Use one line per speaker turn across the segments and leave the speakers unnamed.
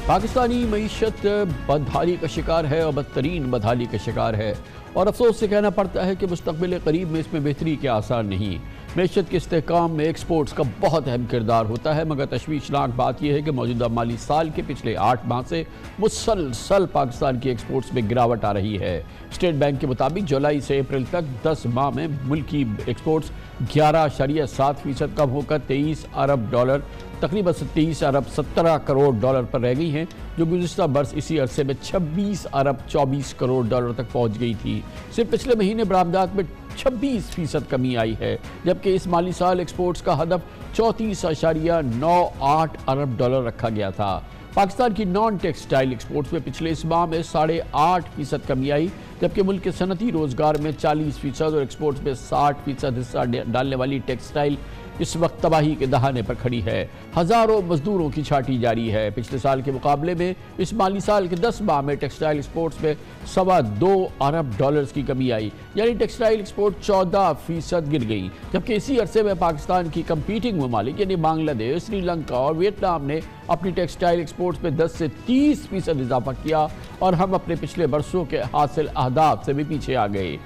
पाकिस्तानी मईशत बदहाली का शिकार है और बदतरीन बदहाली का शिकार है और अफसोस से कहना पड़ता है कि मुस्तक़बिल करीब में इसमें बेहतरी के आसार नहीं। मईशत के इस्तेहकाम में एक्सपोर्ट्स का बहुत अहम किरदार होता है, मगर तशवीशनाक बात यह है कि मौजूदा माली साल के पिछले 8 माह से मुसलसल पाकिस्तान की एक्सपोर्ट्स में गिरावट आ रही है। स्टेट बैंक के मुताबिक जुलाई से अप्रैल तक 10 माह में मुल्क की एक्सपोर्ट्स 11.7% कम होकर 23 अरब डॉलर तकरीबन 23 अरब 17 करोड़ डॉलर पर रह गई हैं, जो गुज़िश्ता बरस इसी अरसे में 26 अरब 24 करोड़ डॉलर तक पहुंच गई थी। सिर्फ पिछले महीने बरामदात में 26% कमी आई है, जबकि इस माली साल एक्सपोर्ट्स का हदफ 34.98 अरब डॉलर रखा गया था। पाकिस्तान की नॉन टेक्सटाइल एक्सपोर्ट्स में पिछले इस माह में 8.5% कमी आई, जबकि मुल्क के सनती रोजगार में 40% और एक्सपोर्ट्स में 60% हिस्सा डालने वाली टेक्सटाइल इस वक्त तबाही के दहाने पर खड़ी है। हज़ारों मजदूरों की छांटी जारी है। पिछले साल के मुकाबले में इस माली साल के 10 माह में टेक्सटाइल एक्सपोर्ट्स में 2.25 अरब डॉलर्स की कमी आई, यानी टेक्सटाइल एक्सपोर्ट 14% गिर गई। जबकि इसी अरसे में पाकिस्तान की कंपीटिंग ममालिक यानी बांग्लादेश, श्रीलंका और वियतनाम ने अपनी टेक्सटाइल एक्सपोर्ट्स में 10 से 30% इजाफा किया और हम अपने पिछले बरसों के हासिल अहदाफ से भी पीछे आ गए।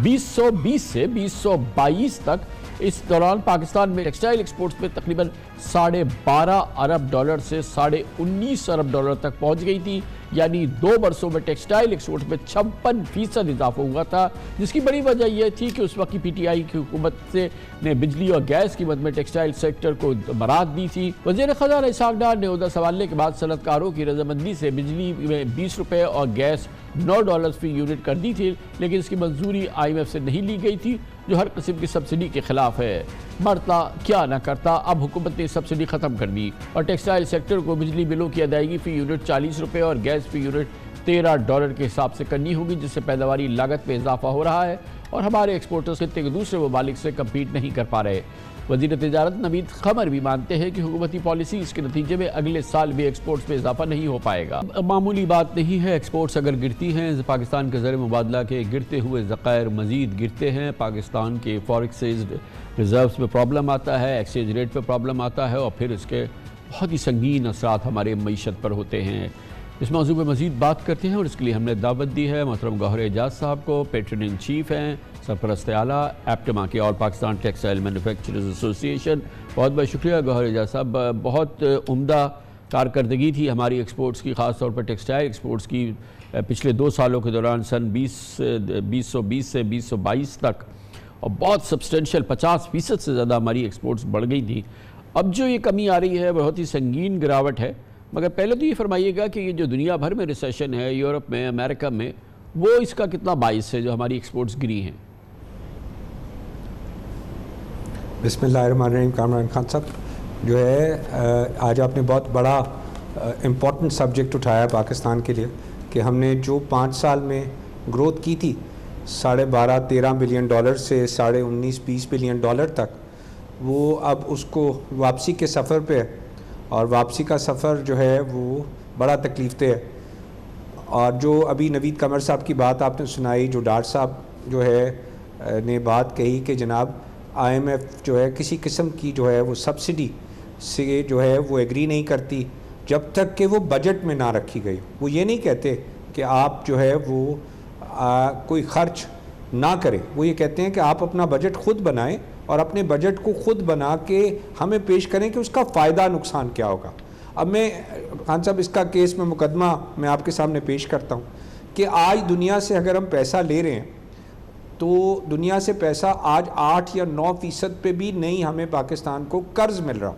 2020 से 2022 तक इस दौरान पाकिस्तान में टेक्सटाइल एक्सपोर्ट्स में तकरीबन 12.5 अरब डॉलर से 19.5 अरब डॉलर तक पहुंच गई थी, यानी 2 बरसों में टेक्सटाइल एक्सपोर्ट्स में 56% इजाफा हुआ था, जिसकी बड़ी वजह यह थी कि उस वक्त की PTI की हुकूमत ने बिजली और गैस कीमत में टेक्सटाइल सेक्टर को बरात दी थी। वज़ीर ख़ज़ाना इसहाक़ डार ने ओहदा संभालने के बाद सनअतकारों की रजामंदी से बिजली में 20 रुपये और गैस $9 फी यूनिट कर दी थी, लेकिन इसकी मंजूरी IMF से नहीं ली गई थी, जो हर किस्म की सब्सिडी के खिलाफ है। मरता क्या न करता, अब हुकूमत ने सब्सिडी ख़त्म कर दी और टेक्सटाइल सेक्टर को बिजली बिलों की अदायगी फ़ी यूनिट 40 रुपये और गैस फ़ी यूनिट $13 के हिसाब से करनी होगी, जिससे पैदावारी लागत में इजाफा हो रहा है और हमारे एक्सपोर्टर्स खित्ते के दूसरे ममालिक से कम्पीट नहीं कर पा रहे। वज़ीर तिजारत नवीद ख़मर भी मानते हैं कि हुकूमती पॉलिसी के नतीजे में अगले साल भी एक्सपोर्ट्स में इजाफा नहीं हो पाएगा। मामूली बात नहीं है, एक्सपोर्ट्स अगर गिरती हैं, पाकिस्तान के ज़र मुबादला के गिरते हुए ज़ख़ायर मज़ीद गिरते हैं, पाकिस्तान के फॉरेक्स रिज़र्व्स में प्रॉब्लम आता है, एक्सचेंज रेट पर प्रॉब्लम आता है और फिर इसके बहुत ही संगीन असरात हमारे मईशत पर होते हैं। इस मौजू पर मज़ीद बात करते हैं और इसके लिए हमने दावत दी है मोहतरम गौहर एजाज साहब को, पेट्रन इन चीफ हैं, सरपरस्त आला एप्टमा के और पाकिस्तान टेक्सटाइल मैन्युफैक्चरर्स एसोसिएशन। बहुत बहुत शुक्रिया गौहर एजाज साहब, बहुत उम्दा कारकर्दगी थी हमारी एक्सपोर्ट्स की, ख़ास तौर पर टेक्सटाइल एक्सपोर्ट्स की पिछले 2 सालों के दौरान, सन 2020 से 2022 तक, और बहुत सब्सटेंशियल 50% से ज़्यादा हमारी एक्सपोर्ट्स बढ़ गई थी। अब जो ये कमी आ रही है बहुत ही संगीन गिरावट है, मगर पहले तो ये फरमाइएगा कि ये जो दुनिया भर में रिसेशन है, यूरोप में, अमेरिका में, वो इसका कितना बाइस है जो हमारी एक्सपोर्ट्स गिरी हैं?
बिस्मिल्लाहिर्रहमानिर्रहीम। कामरान खान साहब, जो है आज आपने बहुत बड़ा इम्पॉर्टेंट सब्जेक्ट उठाया पाकिस्तान के लिए कि हमने जो 5 साल में ग्रोथ की थी 12.5-13 बिलियन डॉलर से 19-20 बिलियन डॉलर तक, वो अब उसको वापसी के सफ़र पे है और वापसी का सफ़र जो है वो बड़ा तकलीफ़देह है। और जो अभी नवीद कमर साहब की बात आपने सुनाई, जो डार साहब जो है ने बात कही कि जनाब IMF जो है किसी किस्म की जो है वो सब्सिडी से जो है वो एग्री नहीं करती जब तक कि वो बजट में ना रखी गई। वो ये नहीं कहते कि आप जो है वो कोई ख़र्च ना करें, वो ये कहते हैं कि आप अपना बजट ख़ुद बनाएं और अपने बजट को ख़ुद बना के हमें पेश करें कि उसका फ़ायदा नुकसान क्या होगा। अब मैं खान साहब इसका केस में मुकदमा मैं आपके सामने पेश करता हूँ कि आज दुनिया से अगर हम पैसा ले रहे हैं तो दुनिया से पैसा आज 8 या 9% पे भी नहीं हमें पाकिस्तान को कर्ज़ मिल रहा,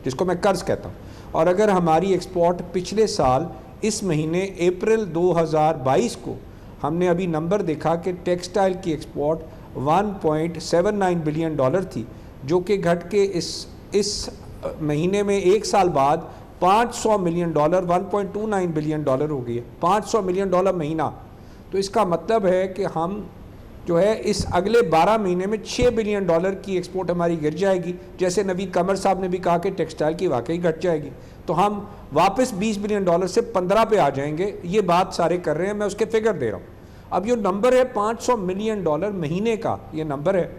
जिसको मैं कर्ज़ कहता हूँ। और अगर हमारी एक्सपोर्ट पिछले साल इस महीने अप्रैल 2022 को हमने अभी नंबर देखा कि टेक्सटाइल की एक्सपोर्ट 1.79 बिलियन डॉलर थी, जो कि घट के इस महीने में 1 साल बाद 500 मिलियन डॉलर 1.29 बिलियन डॉलर हो गई है। 500 मिलियन डॉलर महीना, तो इसका मतलब है कि हम जो है इस अगले 12 महीने में 6 बिलियन डॉलर की एक्सपोर्ट हमारी गिर जाएगी। जैसे नवीद कमर साहब ने भी कहा कि टेक्सटाइल की वाकई घट जाएगी, तो हम वापस 20 बिलियन डॉलर से 15 पे आ जाएंगे। ये बात सारे कर रहे हैं, मैं उसके फिगर दे रहा हूँ। अब ये नंबर है 500 मिलियन डॉलर महीने का, ये नंबर है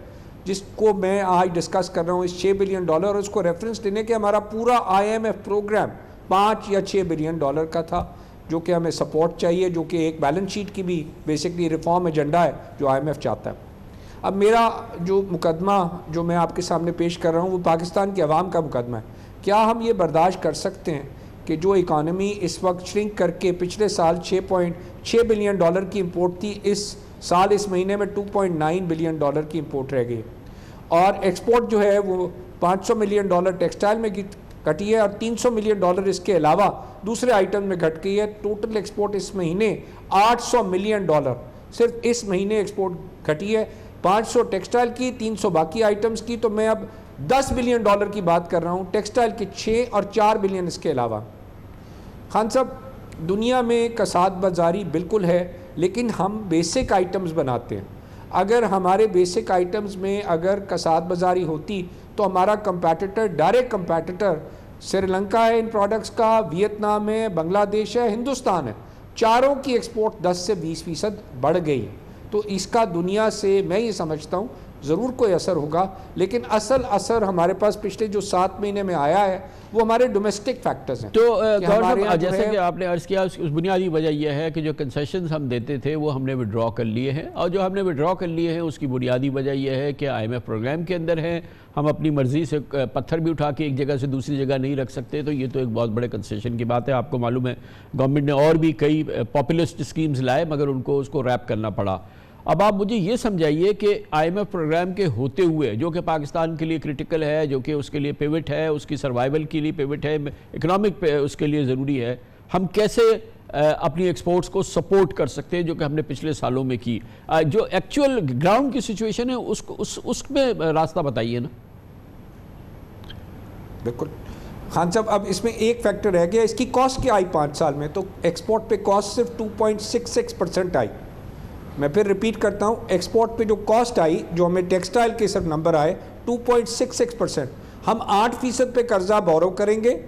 जिसको मैं आज डिस्कस कर रहा हूँ, इस 6 बिलियन डॉलर, और उसको रेफरेंस देने के हमारा पूरा IMF प्रोग्राम 5 या 6 बिलियन डॉलर का था, जो कि हमें सपोर्ट चाहिए, जो कि एक बैलेंस शीट की भी बेसिकली रिफॉर्म एजेंडा है जो IMF चाहता है। अब मेरा जो मुकदमा जो मैं आपके सामने पेश कर रहा हूँ वो पाकिस्तान के अवाम का मुकदमा है। क्या हम ये बर्दाश्त कर सकते हैं कि जो इकानमी इस वक्त श्रिंक करके पिछले साल 6.6 बिलियन डॉलर की इंपोर्ट थी, इस साल इस महीने में 2.9 बिलियन डॉलर की इंपोर्ट रह गई, और एक्सपोर्ट जो है वो 500 मिलियन डॉलर टेक्सटाइल में घटी है और 300 मिलियन डॉलर इसके अलावा दूसरे आइटम में घट गई है। टोटल एक्सपोर्ट इस महीने 800 मिलियन डॉलर सिर्फ इस महीने एक्सपोर्ट घटी है, 500 टेक्सटाइल की, 300 बाकी आइटम्स की। तो मैं अब 10 बिलियन डॉलर की बात कर रहा हूँ, टेक्सटाइल के 6 और 4 बिलियन इसके अलावा। खान साहब, दुनिया में कसाद बाजारी बिल्कुल है, लेकिन हम बेसिक आइटम्स बनाते हैं। अगर हमारे बेसिक आइटम्स में अगर कसाद बाजारी होती तो हमारा कंपैटिटर, डायरेक्ट कंपैटिटर श्रीलंका है इन प्रोडक्ट्स का, वियतनाम है, बांग्लादेश है, हिंदुस्तान है, चारों की एक्सपोर्ट 10 से 20% बढ़ गई है। तो इसका दुनिया से मैं ये समझता हूँ ज़रूर कोई असर होगा, लेकिन असल असर हमारे पास पिछले जो 7 महीने में आया है वो हमारे डोमेस्टिक फैक्टर्स हैं।
तो गौरव साहब, जैसे कि आपने अर्ज़ किया, उस बुनियादी वजह यह है कि जो कंसेशंस हम देते थे वो हमने विड्रॉ कर लिए हैं, और जो हमने विड्रॉ कर लिए हैं उसकी बुनियादी वजह यह है कि IMF प्रोग्राम के अंदर हैं, हम अपनी मर्ज़ी से पत्थर भी उठा के एक जगह से दूसरी जगह नहीं रख सकते। तो ये तो एक बहुत बड़े कंसेशन की बात है। आपको मालूम है गवर्नमेंट ने और भी कई पॉपुलिस्ट स्कीम्स लाए, मगर उनको उसको रैप करना पड़ा। अब आप मुझे ये समझाइए कि IMF प्रोग्राम के होते हुए, जो कि पाकिस्तान के लिए क्रिटिकल है, जो कि उसके लिए पिवट है, उसकी सर्वाइवल के लिए पिवट है, इकोनॉमिक उसके लिए ज़रूरी है, हम कैसे अपनी एक्सपोर्ट्स को सपोर्ट कर सकते हैं, जो कि हमने पिछले सालों में की। जो एक्चुअल ग्राउंड की सिचुएशन है उसमें रास्ता बताइए ना।
बिल्कुल खान साहब, अब इसमें एक फैक्टर रह गया, इसकी कॉस्ट क्या आई 5 साल में? तो एक्सपोर्ट पे कॉस्ट सिर्फ 2.66% आई। मैं फिर रिपीट करता हूँ, एक्सपोर्ट पे जो कॉस्ट आई, जो हमें टेक्सटाइल के सिर्फ नंबर आए 2.66%। हम 8% पे कर्जा बोरो करेंगे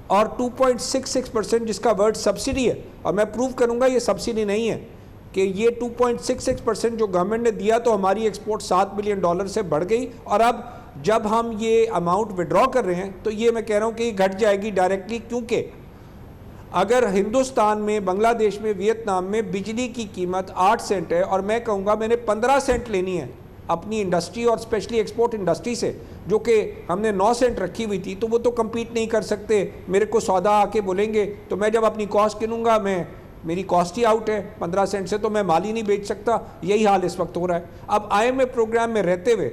और 2.66%, जिसका वर्ड सब्सिडी है, और मैं प्रूव करूँगा ये सब्सिडी नहीं है, कि ये 2.66% जो गवर्नमेंट ने दिया तो हमारी एक्सपोर्ट 7 बिलियन डॉलर से बढ़ गई। और अब जब हम ये अमाउंट विड्रॉ कर रहे हैं तो ये मैं कह रहा हूँ कि ये घट जाएगी डायरेक्टली, क्योंकि अगर हिंदुस्तान में, बांग्लादेश में, वियतनाम में बिजली की कीमत 8 सेंट है और मैं कहूँगा मैंने 15 सेंट लेनी है अपनी इंडस्ट्री और स्पेशली एक्सपोर्ट इंडस्ट्री से, जो कि हमने 9 सेंट रखी हुई थी, तो वो तो कम्पीट नहीं कर सकते। मेरे को सौदा आके बोलेंगे तो मैं जब अपनी कॉस्ट गिनूंगा, मेरी कॉस्ट ही आउट है 15 सेंट से, तो मैं माल ही नहीं बेच सकता। यही हाल इस वक्त हो रहा है। अब IMF प्रोग्राम में रहते हुए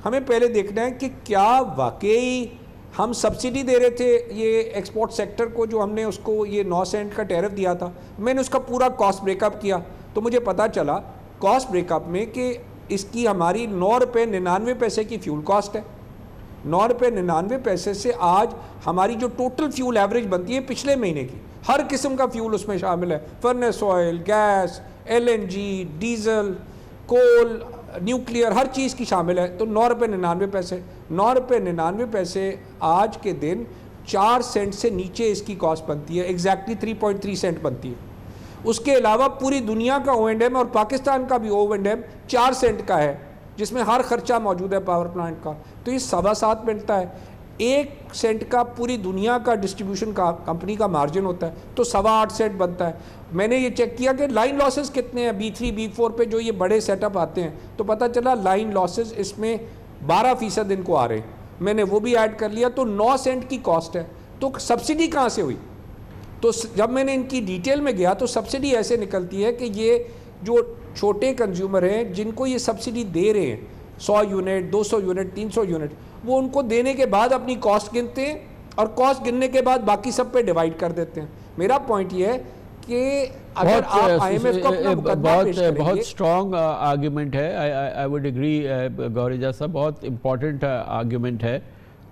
हमें पहले देखना है कि क्या वाकई हम सब्सिडी दे रहे थे ये एक्सपोर्ट सेक्टर को, जो हमने उसको ये 9 सेंट का टैरिफ दिया था। मैंने उसका पूरा कॉस्ट ब्रेकअप किया तो मुझे पता चला कॉस्ट ब्रेकअप में कि इसकी हमारी 9 रुपये 99 पैसे की फ्यूल कॉस्ट है। 9 रुपये 99 पैसे से आज हमारी जो टोटल फ्यूल एवरेज बनती है पिछले महीने की, हर किस्म का फ्यूल उसमें शामिल है, furnace oil, gas, LNG, diesel, coal, nuclear, हर चीज़ की शामिल है। तो 9 रुपये 99 पैसे, 9 रुपये 99 पैसे आज के दिन 4 सेंट से नीचे इसकी कॉस्ट बनती है, एग्जैक्टली 3.3 सेंट बनती है। उसके अलावा पूरी दुनिया का O&M और पाकिस्तान का भी O&M 4 सेंट का है, जिसमें हर खर्चा मौजूद है पावर प्लांट का। तो ये 7.25 मिलता है। 1 सेंट का पूरी दुनिया का डिस्ट्रीब्यूशन का कंपनी का मार्जिन होता है, तो 8.25 सेंट बनता है। मैंने ये चेक किया कि लाइन लॉसेस कितने हैं B3 B4 पे जो ये बड़े सेटअप आते हैं, तो पता चला लाइन लॉसेस इसमें 12% इनको आ रहे हैं। मैंने वो भी ऐड कर लिया, तो 9 सेंट की कॉस्ट है। तो सब्सिडी कहाँ से हुई? तो जब मैंने इनकी डिटेल में गया तो सब्सिडी ऐसे निकलती है कि ये जो छोटे कंज्यूमर हैं जिनको ये सब्सिडी दे रहे हैं, 100 यूनिट, 200 यूनिट, 300 यूनिट, वो उनको देने के बाद अपनी कॉस्ट गिनते हैं और कॉस्ट गिनने के बाद बाकी सब पे डिवाइड कर देते हैं। मेरा पॉइंट ये है कि अगर आप IMF को अपना मुकदमा पेश करेंगे,
बहुत स्ट्रॉन्ग आर्ग्यूमेंट है। आई वुड एग्री गौरेजा साहब, बहुत इम्पॉर्टेंट आर्ग्यूमेंट है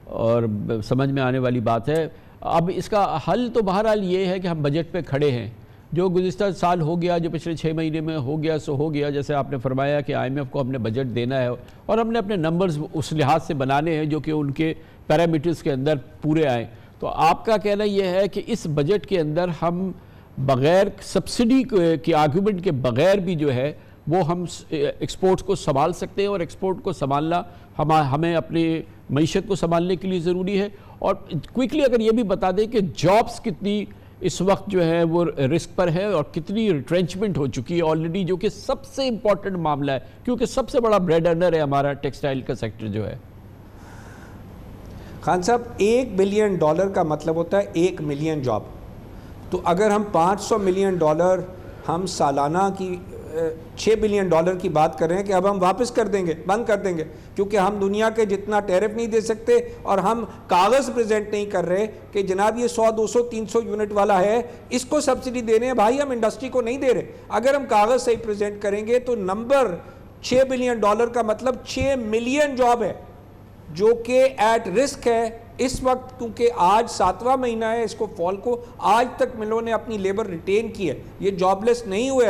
और समझ में आने वाली बात है। अब इसका हल तो बहरहाल ये है कि हम बजट पे खड़े हैं। जो गुज़िश्ता साल हो गया, जो पिछले 6 महीने में हो गया सो हो गया। जैसे आपने फरमाया कि IMF को हमने बजट देना है और हमने अपने नंबर्स उस लिहाज से बनाने हैं जो कि उनके पैरामीटर्स के अंदर पूरे आएँ। तो आपका कहना यह है कि इस बजट के अंदर हम बग़ैर सब्सिडी के आर्गूमेंट के बग़ैर भी जो है वो हम एक्सपोर्ट्स को संभाल सकते हैं, और एक्सपोर्ट को संभालना हमें अपनी मईशत को संभालने के लिए ज़रूरी है। और क्विकली अगर ये भी बता दें कि जॉब्स कितनी इस वक्त जो है वो रिस्क पर है और कितनी रिट्रेंचमेंट हो चुकी है ऑलरेडी, जो कि सबसे इंपॉर्टेंट मामला है क्योंकि सबसे बड़ा ब्रेड अर्नर है हमारा टेक्सटाइल का सेक्टर जो है।
खान साहब, $1 बिलियन का मतलब होता है 1 मिलियन जॉब। तो अगर हम $500 मिलियन हम सालाना की $6 बिलियन की बात कर रहे हैं कि अब हम वापस कर देंगे, बंद कर देंगे, क्योंकि हम दुनिया के जितना टैरिफ नहीं दे सकते और हम कागज़ प्रेजेंट नहीं कर रहे कि जनाब ये 100, 200, 300 यूनिट वाला है, इसको सब्सिडी दे रहे हैं। भाई हम इंडस्ट्री को नहीं दे रहे। अगर हम कागज़ सही प्रेजेंट करेंगे तो नंबर $6 बिलियन का मतलब 6 मिलियन जॉब है जो कि एट रिस्क है इस वक्त, क्योंकि आज 7वां महीना है इसको फॉल को, आज तक मिलों ने अपनी लेबर रिटेन की है, ये जॉबलेस नहीं हुए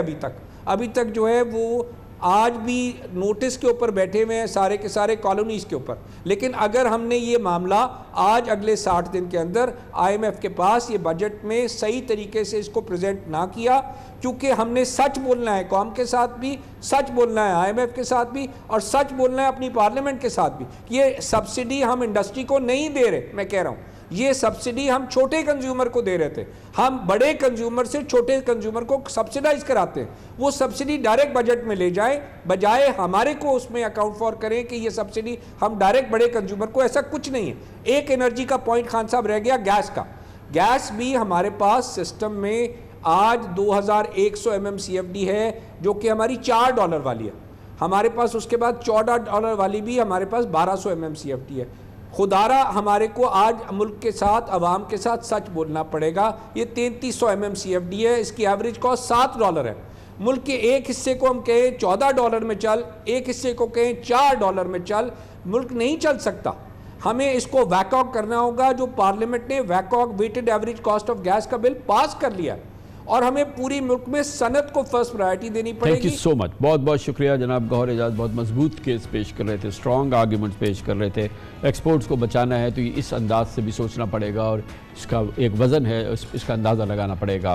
अभी तक जो है वो आज भी नोटिस के ऊपर बैठे हुए हैं सारे के सारे कॉलोनीज़ के ऊपर। लेकिन अगर हमने ये मामला आज अगले 60 दिन के अंदर IMF के पास ये बजट में सही तरीके से इसको प्रेजेंट ना किया, क्योंकि हमने सच बोलना है, कौम के साथ भी सच बोलना है, IMF के साथ भी, और सच बोलना है अपनी पार्लियामेंट के साथ भी। ये सब्सिडी हम इंडस्ट्री को नहीं दे रहे, मैं कह रहा हूँ ये सब्सिडी हम छोटे कंज्यूमर को दे रहे थे। हम बड़े कंज्यूमर से छोटे कंज्यूमर को सब्सिडाइज कराते हैं। वो सब्सिडी डायरेक्ट बजट में ले जाएं, बजाय हमारे को उसमें अकाउंट फॉर करें कि ये सब्सिडी हम डायरेक्ट बड़े कंज्यूमर को, ऐसा कुछ नहीं है। एक एनर्जी का पॉइंट खान साहब रह गया, गैस का। गैस भी हमारे पास सिस्टम में आज 2100 MMCFD है जो कि हमारी $4 वाली है हमारे पास। उसके बाद $14 वाली भी हमारे पास 1200 MMCFD है। खुदारा हमारे को आज मुल्क के साथ, अवाम के साथ सच बोलना पड़ेगा। ये 3300 MMCFD है, इसकी एवरेज कॉस्ट $7 है। मुल्क के एक हिस्से को हम कहें $14 में चल, एक हिस्से को कहें $4 में चल, मुल्क नहीं चल सकता। हमें इसको वैकऑक करना होगा। जो पार्लियामेंट ने वैकऑक weighted average cost of gas का बिल पास कर लिया है, और हमें पूरी मुल्क में सनत को फर्स्ट प्रायोरिटी देनी पड़ेगी।
थैंक यू सो मच, बहुत बहुत शुक्रिया जनाब गौहर एजाज। बहुत मजबूत केस पेश कर रहे थे, स्ट्रॉन्ग आर्ग्यूमेंट्स पेश कर रहे थे। एक्सपोर्ट्स को बचाना है तो इस अंदाज से भी सोचना पड़ेगा और इसका एक वज़न है, इसका अंदाज़ा लगाना पड़ेगा।